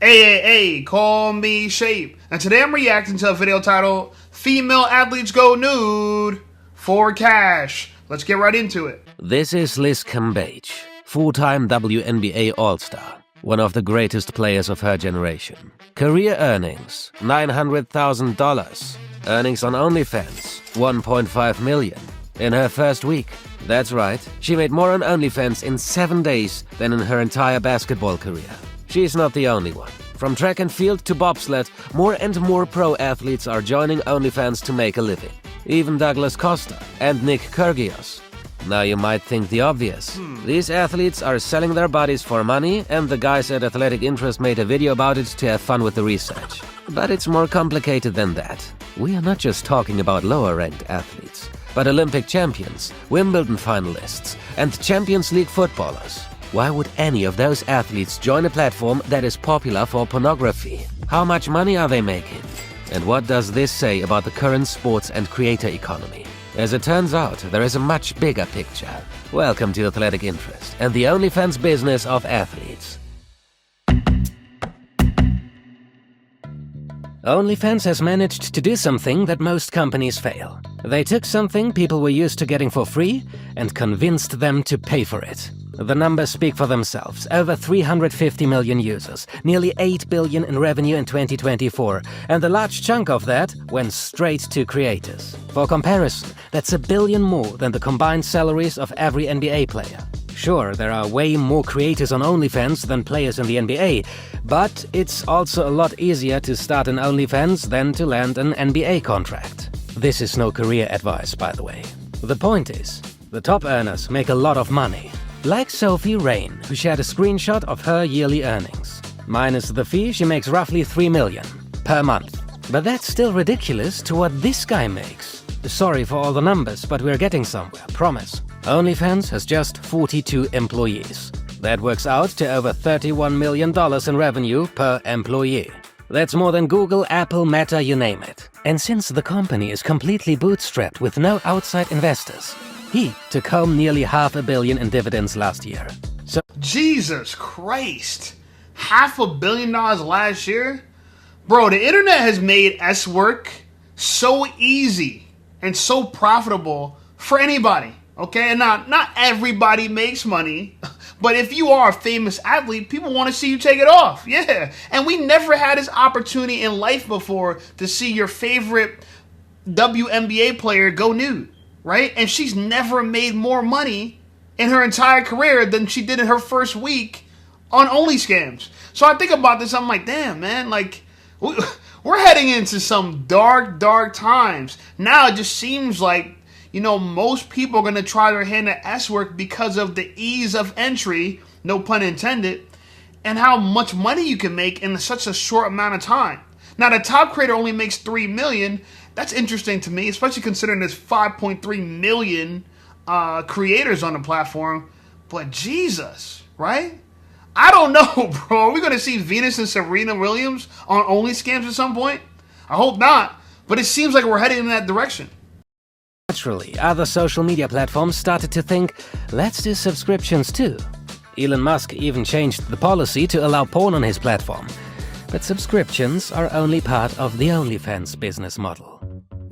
Hey, call me Shape. And today I'm reacting to a video titled Female Athletes Go Nude for Cash. Let's get right into it. This is Liz Cambage, full-time WNBA All-Star, one of the greatest players of her generation. Career earnings, $900,000. Earnings on OnlyFans, $1.5 million. In her first week. That's right, she made more on OnlyFans in 7 days than in her entire basketball career. She's not the only one. From track and field to bobsled, more and more pro athletes are joining OnlyFans to make a living. Even Douglas Costa and Nick Kyrgios. Now you might think the obvious. These athletes are selling their bodies for money, and the guys at Athletic Interest made a video about it to have fun with the research. But it's more complicated than that. We are not just talking about lower-ranked athletes, but Olympic champions, Wimbledon finalists, and Champions League footballers. Why would any of those athletes join a platform that is popular for pornography? How much money are they making? And what does this say about the current sports and creator economy? As it turns out, there is a much bigger picture. Welcome to Athletic Interest and the OnlyFans business of athletes. OnlyFans has managed to do something that most companies fail. They took something people were used to getting for free and convinced them to pay for it. The numbers speak for themselves. Over 350 million users, nearly 8 billion in revenue in 2024, and a large chunk of that went straight to creators. For comparison, that's $1 billion more than the combined salaries of every NBA player. Sure, there are way more creators on OnlyFans than players in the NBA, but it's also a lot easier to start an OnlyFans than to land an NBA contract. This is no career advice, by the way. The point is, the top earners make a lot of money. Like Sophie Rain, who shared a screenshot of her yearly earnings. Minus the fee, she makes roughly $3 million per month. But that's still ridiculous to what this guy makes. Sorry for all the numbers, but we're getting somewhere, promise. OnlyFans has just 42 employees. That works out to over $31 million in revenue per employee. That's more than Google, Apple, Meta, you name it. And since the company is completely bootstrapped with no outside investors, he took home nearly $500 million in dividends last year. So Jesus Christ. $500 million last year? Bro, the internet has made S-work so easy and so profitable for anybody. Okay, and not everybody makes money, but if you are a famous athlete, people want to see you take it off. Yeah, and we never had this opportunity in life before to see your favorite WNBA player go nude, right? And she's never made more money in her entire career than she did in her first week on OnlyScams. So I think about this, I'm like, damn, man, like, we're heading into some dark times. Now it just seems like, you know, most people are going to try their hand at S-work because of the ease of entry, no pun intended, and how much money you can make in such a short amount of time. Now, the top creator only makes $3 million. That's interesting to me, especially considering there's 5.3 million creators on the platform. But Jesus, right? I don't know, bro. Are we going to see Venus and Serena Williams on OnlyScams at some point? I hope not, but it seems like we're heading in that direction. Naturally, other social media platforms started to think, let's do subscriptions too. Elon Musk even changed the policy to allow porn on his platform. But subscriptions are only part of the OnlyFans business model.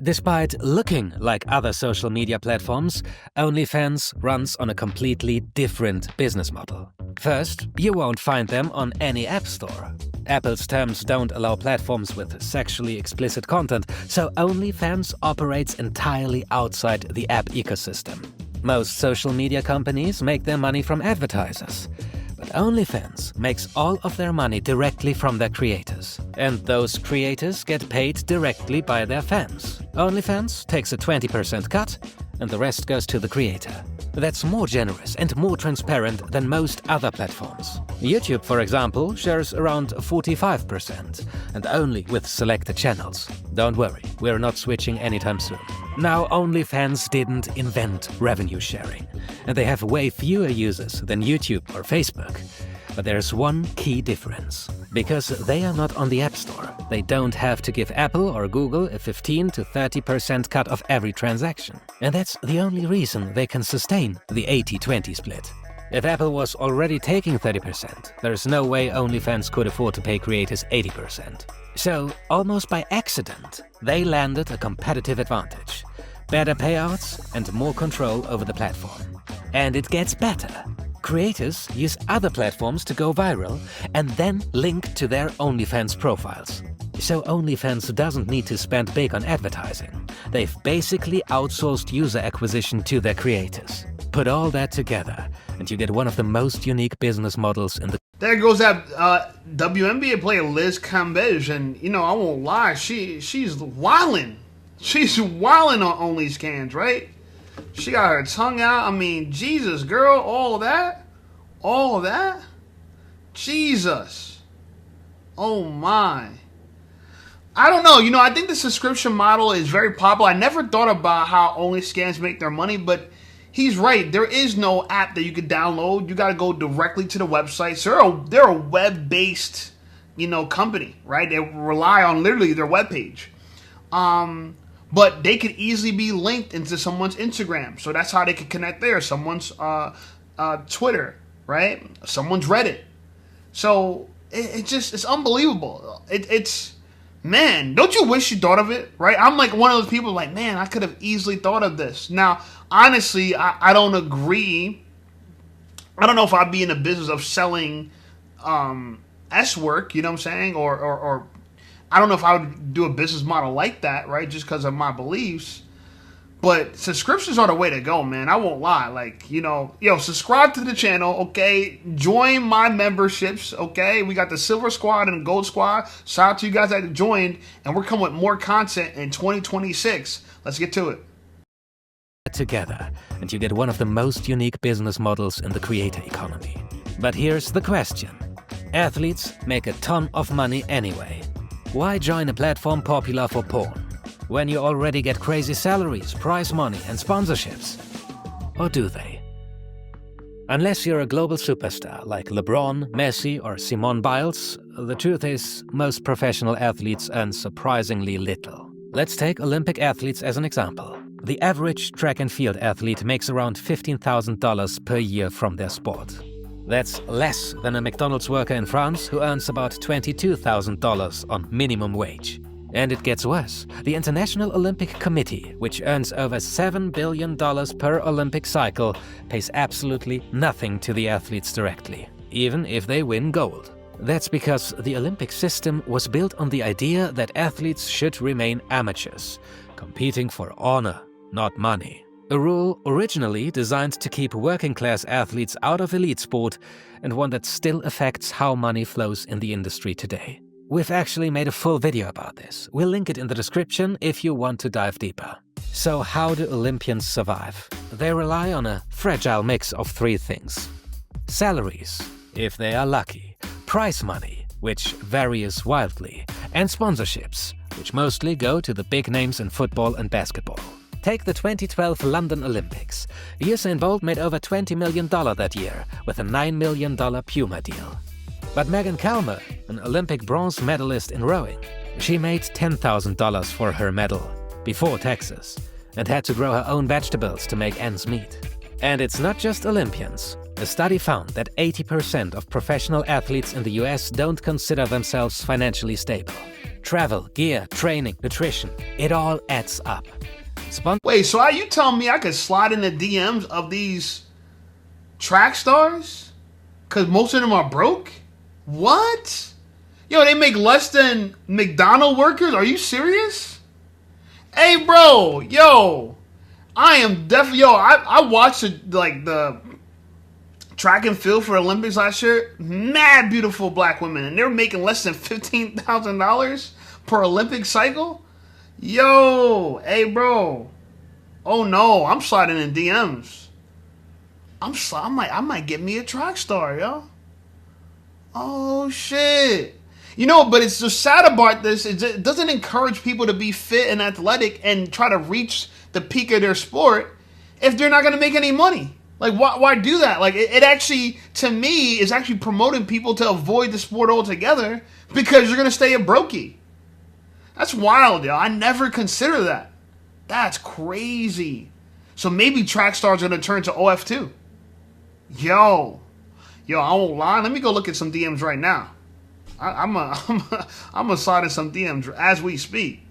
Despite looking like other social media platforms, OnlyFans runs on a completely different business model. First, you won't find them on any app store. Apple's terms don't allow platforms with sexually explicit content, so OnlyFans operates entirely outside the app ecosystem. Most social media companies make their money from advertisers. But OnlyFans makes all of their money directly from their creators. And those creators get paid directly by their fans. OnlyFans takes a 20% cut, and the rest goes to the creator. That's more generous and more transparent than most other platforms. YouTube, for example, shares around 45%, and only with selected channels. Don't worry, we're not switching anytime soon. Now, OnlyFans didn't invent revenue sharing, and they have way fewer users than YouTube or Facebook. But there's one key difference. Because they are not on the App Store, they don't have to give Apple or Google a 15 to 30% cut of every transaction. And that's the only reason they can sustain the 80-20 split. If Apple was already taking 30%, there's no way OnlyFans could afford to pay creators 80%. So, almost by accident, they landed a competitive advantage. Better payouts and more control over the platform. And it gets better. Creators use other platforms to go viral and then link to their OnlyFans profiles. So OnlyFans doesn't need to spend big on advertising. They've basically outsourced user acquisition to their creators. Put all that together, and you get one of the most unique business models in the... There goes that WNBA player Liz Cambage, and you know, I won't lie, she's wildin'. She's wildin' on OnlyFans, right? She got her tongue out. I mean, Jesus, girl, all that? All that? Jesus. Oh my. I don't know. You know, I think the subscription model is very popular. I never thought about how OnlyFans make their money, but he's right. There is no app that you could download. You got to go directly to the website. So they're a web-based, you know, company, right? They rely on literally their webpage. But they could easily be linked into someone's Instagram. So that's how they could connect there. Someone's Twitter, right? Someone's Reddit. So it's unbelievable. It's, man, don't you wish you thought of it, right? I'm like one of those people like, man, I could have easily thought of this. Now, honestly, I don't agree. I don't know if I'd be in the business of selling S work, you know what I'm saying? Or I don't know if I would do a business model like that, right? Just because of my beliefs. But subscriptions are the way to go, man. I won't lie. Like, you know, subscribe to the channel, okay? Join my memberships, okay? We got the Silver Squad and Gold Squad. Shout out to you guys that joined. And we're coming with more content in 2026. Let's get to it. Together, and you get one of the most unique business models in the creator economy. But here's the question. Athletes make a ton of money anyway. Why join a platform popular for porn, when you already get crazy salaries, prize money, and sponsorships? Or do they? Unless you're a global superstar like LeBron, Messi, or Simone Biles, the truth is most professional athletes earn surprisingly little. Let's take Olympic athletes as an example. The average track and field athlete makes around $15,000 per year from their sport. That's less than a McDonald's worker in France who earns about $22,000 on minimum wage. And it gets worse. The International Olympic Committee, which earns over $7 billion per Olympic cycle, pays absolutely nothing to the athletes directly, even if they win gold. That's because the Olympic system was built on the idea that athletes should remain amateurs, competing for honor, not money. A rule originally designed to keep working-class athletes out of elite sport, and one that still affects how money flows in the industry today. We've actually made a full video about this. We'll link it in the description if you want to dive deeper. So how do Olympians survive? They rely on a fragile mix of three things. Salaries, if they are lucky. Prize money, which varies wildly. And sponsorships, which mostly go to the big names in football and basketball. Take the 2012 London Olympics. Usain Bolt made over $20 million that year with a $9 million Puma deal. But Megan Kalmer, an Olympic bronze medalist in rowing, she made $10,000 for her medal, before taxes, and had to grow her own vegetables to make ends meet. And it's not just Olympians. A study found that 80% of professional athletes in the US don't consider themselves financially stable. Travel, gear, training, nutrition, it all adds up. Wait, so are you telling me I could slide in the DMs of these track stars? Because most of them are broke? What? Yo, they make less than McDonald's workers? Are you serious? Hey, bro, yo, I am definitely, I watched the track and field for Olympics last year. Mad beautiful black women, and they're making less than $15,000 per Olympic cycle. Yo, hey, bro. Oh no, I'm sliding in DMs. I might get me a track star, yo. Oh shit. You know, but it's just sad about this. It doesn't encourage people to be fit and athletic and try to reach the peak of their sport if they're not going to make any money. Like, why do that? Like, it actually, to me, is actually promoting people to avoid the sport altogether because you're going to stay a brokey. That's wild, yo. I never consider that. That's crazy. So maybe track stars are going to turn to OF2. Yo, I won't lie. Let me go look at some DMs right now. I'm a slide in some DMs as we speak.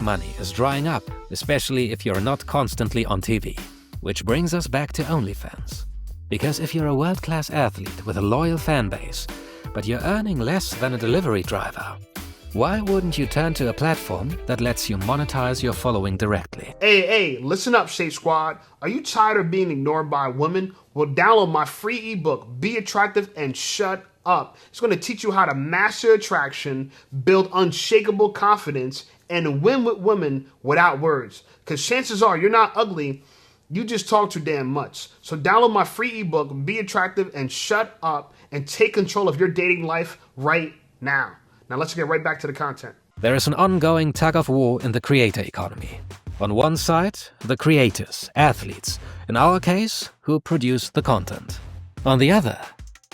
Money is drying up, especially if you're not constantly on TV. Which brings us back to OnlyFans. Because if you're a world-class athlete with a loyal fan base, but you're earning less than a delivery driver, why wouldn't you turn to a platform that lets you monetize your following directly? Hey, listen up, Shape Squad. Are you tired of being ignored by women? Well, download my free ebook, Be Attractive and Shut Up. It's going to teach you how to master attraction, build unshakable confidence, and win with women without words. Because chances are you're not ugly, you just talk too damn much. So download my free ebook, Be Attractive and Shut Up, and take control of your dating life right now. Now let's get right back to the content. There is an ongoing tug-of-war in the creator economy. On one side, the creators, athletes, in our case, who produce the content. On the other,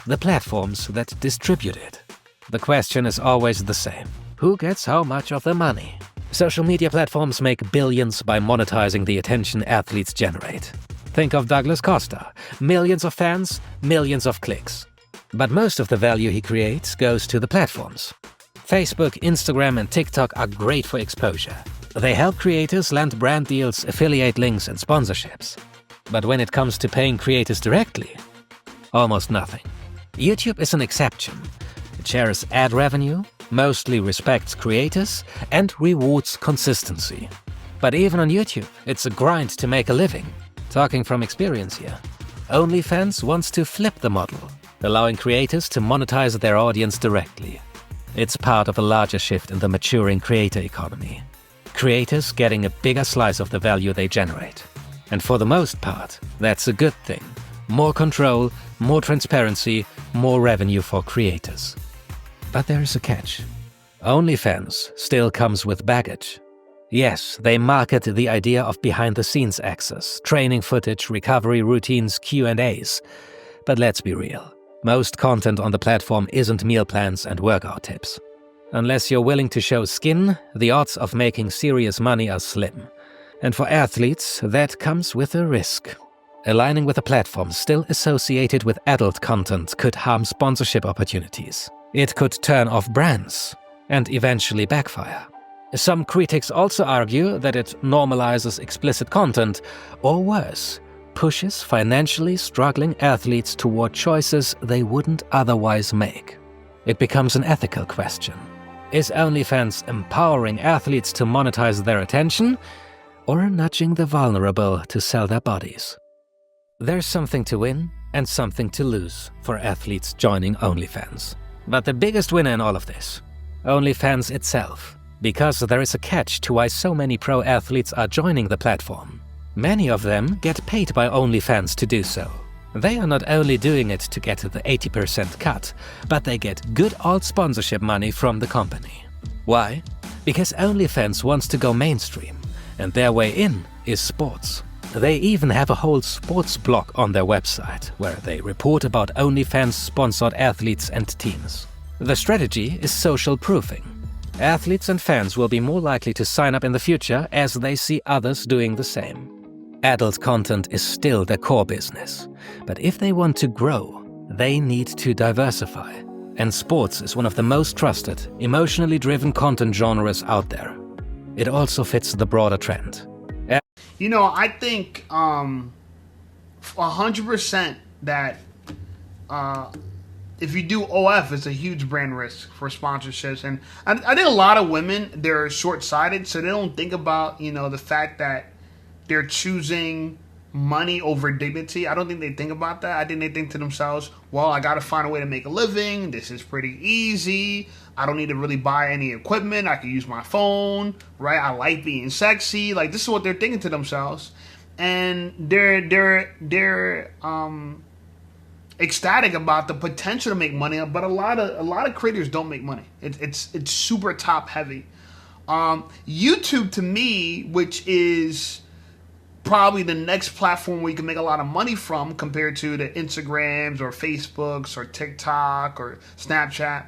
the platforms that distribute it. The question is always the same. Who gets how much of the money? Social media platforms make billions by monetizing the attention athletes generate. Think of Douglas Costa. Millions of fans, millions of clicks. But most of the value he creates goes to the platforms. Facebook, Instagram, and TikTok are great for exposure. They help creators land brand deals, affiliate links, and sponsorships. But when it comes to paying creators directly, almost nothing. YouTube is an exception. It shares ad revenue, mostly respects creators, and rewards consistency. But even on YouTube, it's a grind to make a living. Talking from experience here. OnlyFans wants to flip the model, allowing creators to monetize their audience directly. It's part of a larger shift in the maturing creator economy. Creators getting a bigger slice of the value they generate. And for the most part, that's a good thing. More control, more transparency, more revenue for creators. But there is a catch. OnlyFans still comes with baggage. Yes, they market the idea of behind-the-scenes access, training footage, recovery routines, Q&As. But let's be real. Most content on the platform isn't meal plans and workout tips. Unless you're willing to show skin, the odds of making serious money are slim. And for athletes, that comes with a risk. Aligning with a platform still associated with adult content could harm sponsorship opportunities. It could turn off brands and eventually backfire. Some critics also argue that it normalizes explicit content, or worse, pushes financially struggling athletes toward choices they wouldn't otherwise make. It becomes an ethical question. Is OnlyFans empowering athletes to monetize their attention, or nudging the vulnerable to sell their bodies? There's something to win and something to lose for athletes joining OnlyFans. But the biggest winner in all of this, OnlyFans itself, because there is a catch to why so many pro athletes are joining the platform. Many of them get paid by OnlyFans to do so. They are not only doing it to get the 80% cut, but they get good old sponsorship money from the company. Why? Because OnlyFans wants to go mainstream, and their way in is sports. They even have a whole sports blog on their website, where they report about OnlyFans-sponsored athletes and teams. The strategy is social proofing. Athletes and fans will be more likely to sign up in the future as they see others doing the same. Adult content is still their core business, but if they want to grow, they need to diversify. And sports is one of the most trusted, emotionally driven content genres out there. It also fits the broader trend. You know, I think 100% that if you do OF, it's a huge brand risk for sponsorships. And I think a lot of women, they're short-sighted, so they don't think about, the fact that they're choosing money over dignity. I don't think they think about that. I think they think to themselves, well, I got to find a way to make a living. This is pretty easy. I don't need to really buy any equipment. I can use my phone, right? I like being sexy. Like, this is what they're thinking to themselves. And they're ecstatic about the potential to make money, but a lot of creators don't make money. It's super top heavy. YouTube, to me, which is probably the next platform where you can make a lot of money from compared to the Instagrams or Facebooks or TikTok or Snapchat.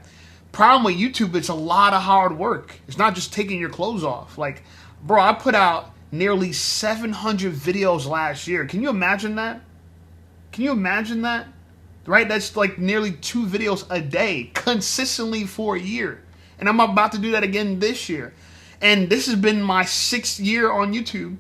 Problem with YouTube, it's a lot of hard work. It's not just taking your clothes off. Like, bro, I put out nearly 700 videos last year. Can you imagine that? Can you imagine that? Right? That's like nearly 2 videos a day, consistently for a year. And I'm about to do that again this year. And this has been my 6th year on YouTube,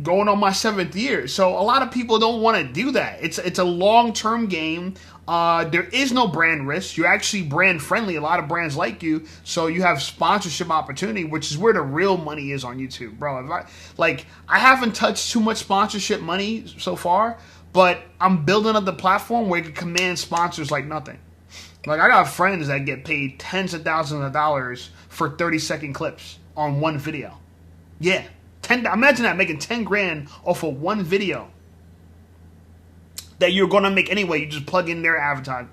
going on my 7th year. So a lot of people don't want to do that. It's a long-term game. There is no brand risk. You're actually brand friendly. A lot of brands like you, so you have sponsorship opportunity, which is where the real money is on YouTube, bro. I haven't touched too much sponsorship money so far, but I'm building up the platform where you can command sponsors like nothing. Like, I got friends that get paid tens of thousands of dollars for 30-second clips on one video. Yeah. Imagine that, making 10 grand off of one video that you're going to make anyway. You just plug in their advertising.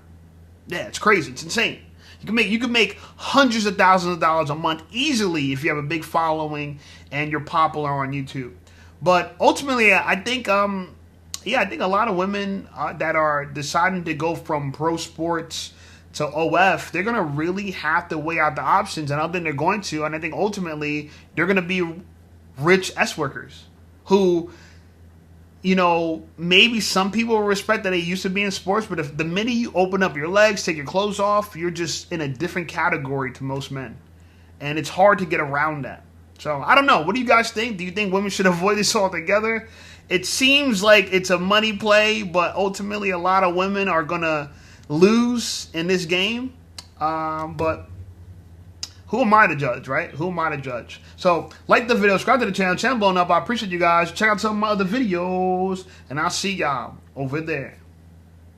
Yeah, it's crazy. It's insane. You can make hundreds of thousands of dollars a month easily if you have a big following and you're popular on YouTube. But ultimately, I think a lot of women that are deciding to go from pro sports to OF, they're going to really have to weigh out the options, and I don't think they're going to. And I think ultimately they're going to be rich S workers who, you know, maybe some people will respect that they used to be in sports, but if the minute you open up your legs, take your clothes off, you're just in a different category to most men. And it's hard to get around that. So I don't know. What do you guys think? Do you think women should avoid this altogether? It seems like it's a money play, but ultimately a lot of women are going to lose in this game. But who am I to judge, right? Who am I to judge? So, like the video, subscribe to the channel. Channel blowing up. I appreciate you guys. Check out some of my other videos, and I'll see y'all over there.